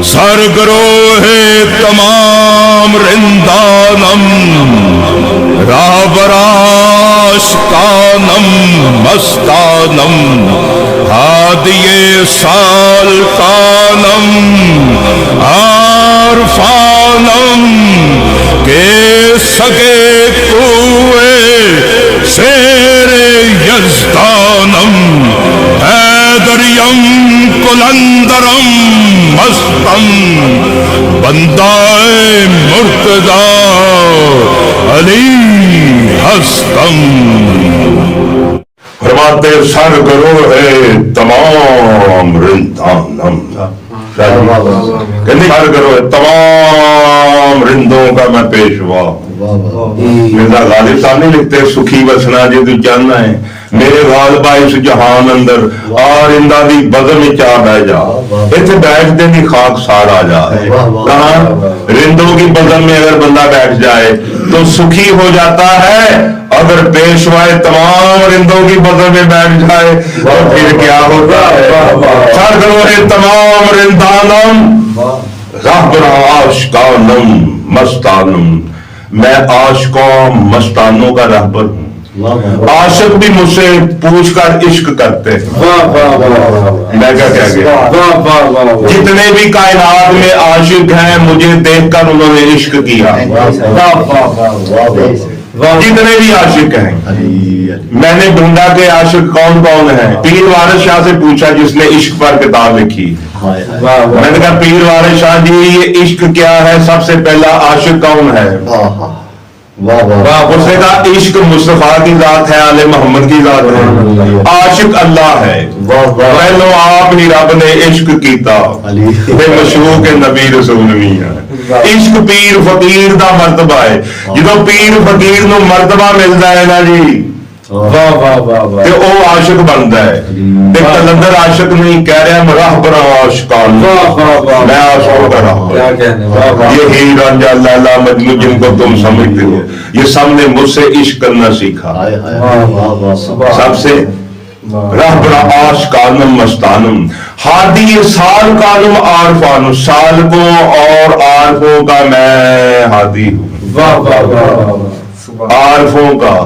سرگروہ تمام رندانم راہبراشکانم مستانم ہادی سالکانم عارفانم کے سگے کوئے شیر یزدانم حیدریم کلندرم مستم بندائے مرتضی علی ہستم. فرماتے سر کرو ہے تمام رندانم، سر کرو ہے تمام رندوں کا میں پیشوا. مرزا غالب صاحب نہیں لکھتے سکھی وسنا جی تو جاننا ہے میرے غالبہ اس جہان اندر اور اندہ دی بزم چاہ بہ جا اتنے بیٹھ دے دی خاک سار آ جا. کہاں رندوں کی بزم میں اگر بندہ بیٹھ جائے تو سکھی ہو جاتا ہے، اگر پیشوائے تمام رندوں کی بزم میں بیٹھ جائے اور پھر کیا ہوتا ہے. سر گروہ تمام رندانم راہبر عاشقانم مستانم، میں عاشقوں مستانوں کا رہبر ہوں. عاشق بھی مجھ سے پوچھ کر عشق کرتے ہیں. میں کیا کہہ گیا، جتنے بھی کائنات میں عاشق ہیں مجھے دیکھ کر انہوں نے عشق کیا. جتنے بھی عاشق ہیں میں نے ڈھونڈا کہ عاشق کون کون ہیں. پیر وارث شاہ سے پوچھا جس نے عشق پر کتاب لکھی. میں نے کہا پیر وارث شاہ جی یہ عشق کیا ہے، سب سے پہلا عاشق کون ہے؟ اس نے کہا عشق مصطفیٰ کی ذات ہے، آل محمد کی ذات ہے. عاشق اللہ ہے، پہلو آپ ہی رب نے عشق کیتا مشروق نبی رسول میاں. عشق پیر فقیر دا مرتبہ ہے. جدو پیر فقیر نو مرتبہ ملتا ہے نا جی تے او عاشق بنتا ہے. کلندر عاشق نہیں کہہ رہا ہے راہبر عاشقان، میں عاشقوں کا راہبر. یہ ہی رانجھا لیلا مجنوں جن کو تم سمجھتے ہو یہ سب نے مجھ سے عشق کرنا سیکھا. سب سے راہبر عاشقانم مستانم ہادی سالکانم عارفانم، سالکوں اور عارفوں کا میں ہادی ہوں. عارفوں کا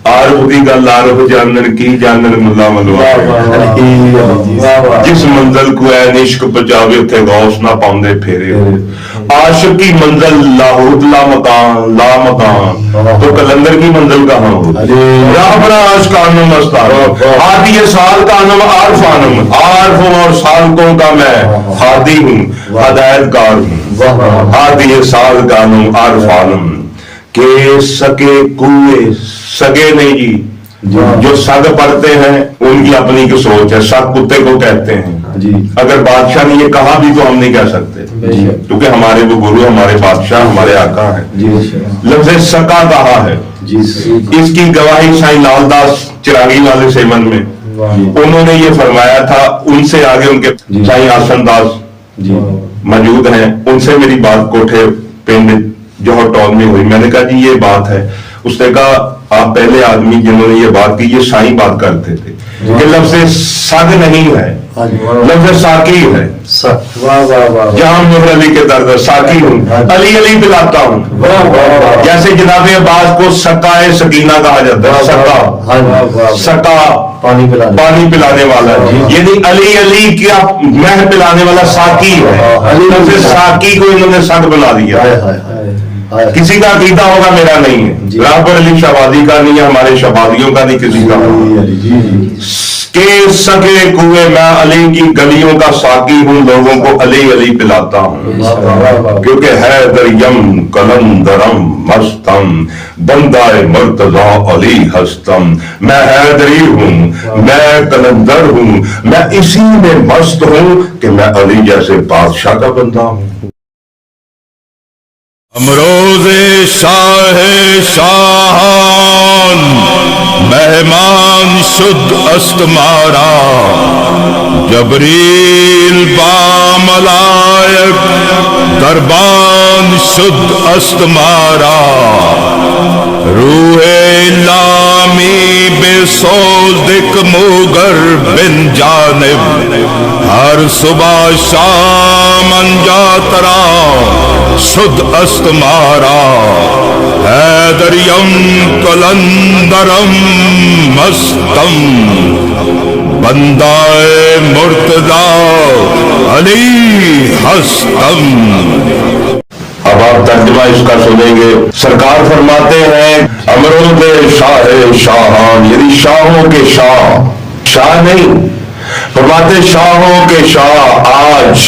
عارف کی گل عارف جانن کی جانن ملا ملوا. جس منزل کو عین عشق پہنچاوے اتنے غوث نہ پاؤندے پھیرے. عاشق کی منزل لاہور لا مکان لا مکان تو کلندر کی منزل کہاں ہو. راہبر عاشقانم مستانم ہادی سالکانم عارفانم، عارفوں اور سالکوں کا میں ہادی ہوں، ہدایت کار ہوں. ہادی سالکانم عارفانم کہ سگے کوئے، سگے نہیں جی جو سگ پڑھتے ہیں ان کی اپنی کی سوچ ہے. سگ کتے کو کہتے ہیں. اگر بادشاہ نے یہ کہا بھی تو ہم نہیں کہہ سکتے کیونکہ ہمارے وہ گرو ہمارے بادشاہ ہمارے آقا ہیں. لفظ سکا کہا ہے. اس کی گواہی سائیں لال داس چراغی والے سیمن میں انہوں نے یہ فرمایا تھا. ان سے آگے ان کے سائیں آسن داس موجود ہیں، ان سے میری بات کوٹھے پنڈ جوہر ٹاؤن میں ہوئی. میں نے کہا جی یہ بات ہے. اس نے کہا آپ پہلے آدمی جنہوں نے یہ بات کی یہ سائیں بات کرتے تھے کہ لفظ سگ نہیں ہے، لفظ ساکی ہے. جہاں مہر علی کے درد ساکی ہوں، علی علی پلاتا ہوں. جیسے جناب عباس کو سقائے سکینہ کہا جاتا ہے. سقا پانی پلانے والا، یعنی علی علی کیا مہ پلانے والا ساکی ہے. لفظ ساکی کو انہوں نے سگ بنا دیا. کسی کا عقیدہ ہوگا میرا نہیں ہے، راہبر علی شہبازی کا نہیں ہے، ہمارے شہبازیوں کا نہیں کسی کا. کہ سگے کوئے میں علی کی گلیوں کا ساقی ہوں، لوگوں کو علی علی پلاتا ہوں. کیونکہ حیدریم کلندرم مستم بندہ مرتضی علی ہستم. میں حیدری ہوں، میں کلندر ہوں، میں اسی میں مست ہوں کہ میں علی جیسے بادشاہ کا بندہ ہوں. امروز شاہ شاہان مہمان شد است مارا، جبریل با ملائک دربان شد است مارا. روح اللہ الامی بے سوزک موگر بن جانب ہر صبح شام انجاترا شد استمارا حیدریم کلندرم مستم بندائے مرتضی علی ہستم۔ اب آپ ترجمہ اس کا سنیں گے۔ سرکار فرماتے ہیں امرود شاہ شاہان، یعنی شاہوں کے شاہ، شاہ نہیں، فرماتے شاہوں کے شاہ آج،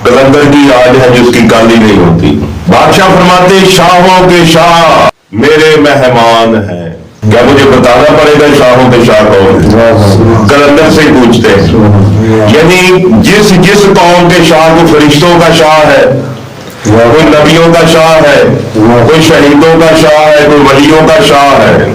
کلندر کی آج ہے جس کی کالی نہیں ہوتی۔ بادشاہ فرماتے شاہوں کے شاہ میرے مہمان ہیں۔ کیا مجھے بتانا پڑے گا شاہوں کے شاہ کون ہیں؟ کلندر سے پوچھتے ہیں، یعنی جس قوم کے شاہ کو فرشتوں کا شاہ ہے، کوئی نبیوں کا شاہ ہے، کوئی شہیدوں کا شاہ ہے، کوئی ولیوں کا شاہ ہے،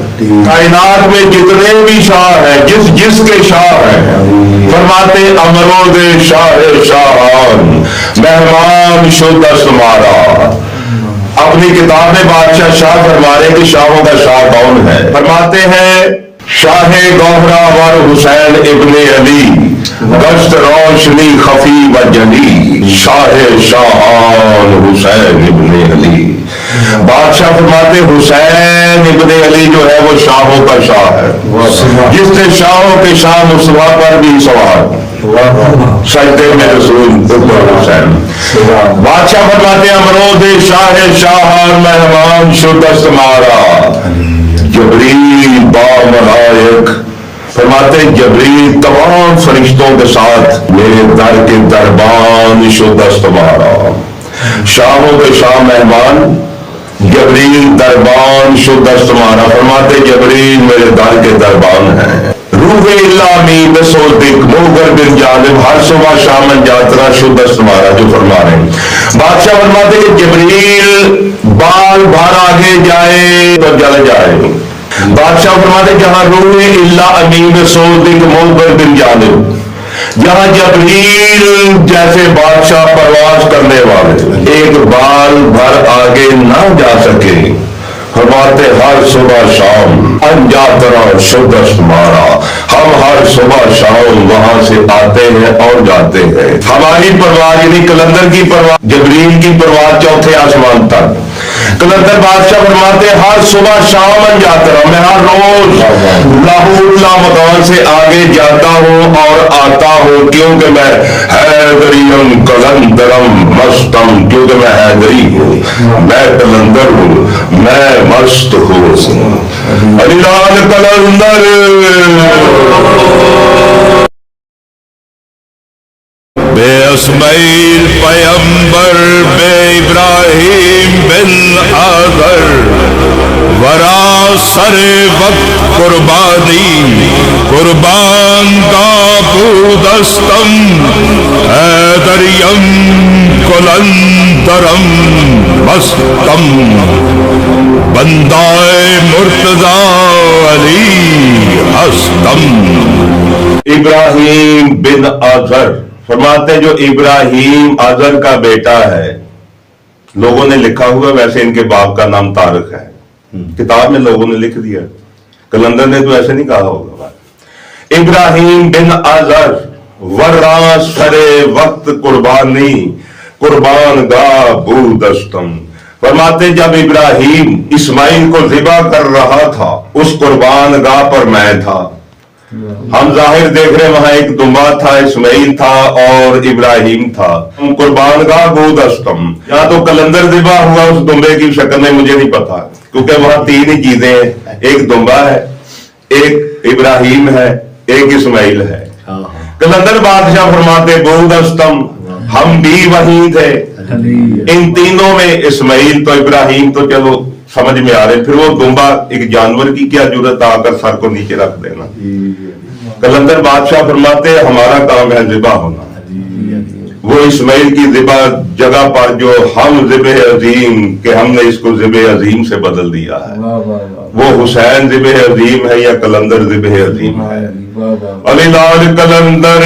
کائنات میں جتنے بھی شاہ ہیں جس کے شاہ ہیں، فرماتے امرود شاہ شاہان مہمان شد تمہارا۔ اپنی کتاب میں بادشاہ شاہ فرما رہے کہ شاہوں کا شاہ کون ہے؟ فرماتے ہیں شاہ گوہرا ور حسین ابن علی گشت روشنی خفی و جلی شاہ شاہان حسین ابن علی۔ بادشاہ فرماتے حسین ابن علی جو ہے وہ شاہوں کا شاہ ہے، جس نے شاہوں کے شاہ مصطفیٰ پر بھی سوار سجدے میں رسول حسین۔ بادشاہ فرماتے امرود شاہ شاہان مہمان شد تمہارا جبریل با ملائک، فرماتے جبریل تمام فرشتوں کے ساتھ میرے در کے دربان شد تمہارا۔ شاہوں کے شاہ مہمان جبریل دربان شد تمہارا، فرماتے جبریل میرے در کے دربان ہیں۔ روح الامی بسودک موگر بن جانب ہر صبح شام جاترا شد تمہارا، جو فرما رہے ہیں۔ بادشاہ فرماتے کہ جبریل بال بھر آگے جائے تو جل جائے۔ بادشاہ فرماتے جہاں روح الامی بسودک موگر بن جانب، جہاں جبریل جیسے بادشاہ پرواز کرنے والے ایک بال بھر آگے نہ جا سکے، فرماتے ہر صبح شام انجاترا شد تمہارا، ہم ہر صبح شام وہاں سے آتے ہیں اور جاتے ہیں۔ ہماری پرواز یعنی کلندر کی پرواز، جبریل کی پرواز چوتھے آسمان تک۔ کلندر بادشاہ فرماتے ہر صبح شام انجاترا، میں ہر روز لاہور لامکان سے آگے جاتا ہوں اور آتا ہوں، کیونکہ میں حیدریم کلندرم مستم، کیونکہ میں حیدری ہوں، میں کلندر ہوں، میں مست ہوں۔ علی لال کلندر بے اسماعیل پیمبر بے ابراہیم بن آذر ورا سر وقت قربانی قربان کا بودستم حیدریم کلندرم مستم بندائے مرتضی علی ہستم۔ ابراہیم بن آذر، فرماتے جو ابراہیم آذر کا بیٹا ہے، لوگوں نے لکھا ہوا، ویسے ان کے باپ کا نام طارق ہے، کتاب میں لوگوں نے لکھ دیا، کلندر نے تو ایسے نہیں کہا ہوگا۔ ابراہیم بن آذر ورا سر وقت قربانی قربان گاہ بودستم، فرماتے جب ابراہیم اسماعیل کو ذبح کر رہا تھا اس قربان گاہ پر میں تھا۔ ہم ظاہر دیکھ رہے وہاں ایک دمبا تھا، اسماعیل تھا اور ابراہیم تھا۔ قربان گاہ بودستم، یہاں تو کلندر ذبح ہوا، اس دمبے کی شکل میں مجھے نہیں پتا، کیونکہ وہاں تین ہی چیزیں ہیں، ایک دمبا ہے، ایک ابراہیم ہے، ایک اسماعیل ہے۔ کلندر بادشاہ فرماتے بودستم، ہم بھی وہیں تھے، ان تینوں میں اسماعیل تو ابراہیم تو چلو سمجھ میں آ رہے، پھر وہ دمبا ایک جانور کی کیا ضرورت آ کر سر کو نیچے رکھ دینا۔ کلندر بادشاہ فرماتے ہمارا کام ہے ذبح ہونا، وہ اسماعیل کی ذبح جگہ پر جو ہم ذبح عظیم کہ ہم نے اس کو ذبح عظیم سے بدل دیا ہے، وہ حسین ذبح عظیم ہے یا کلندر ذبح عظیم ہے؟ علی لال کلندر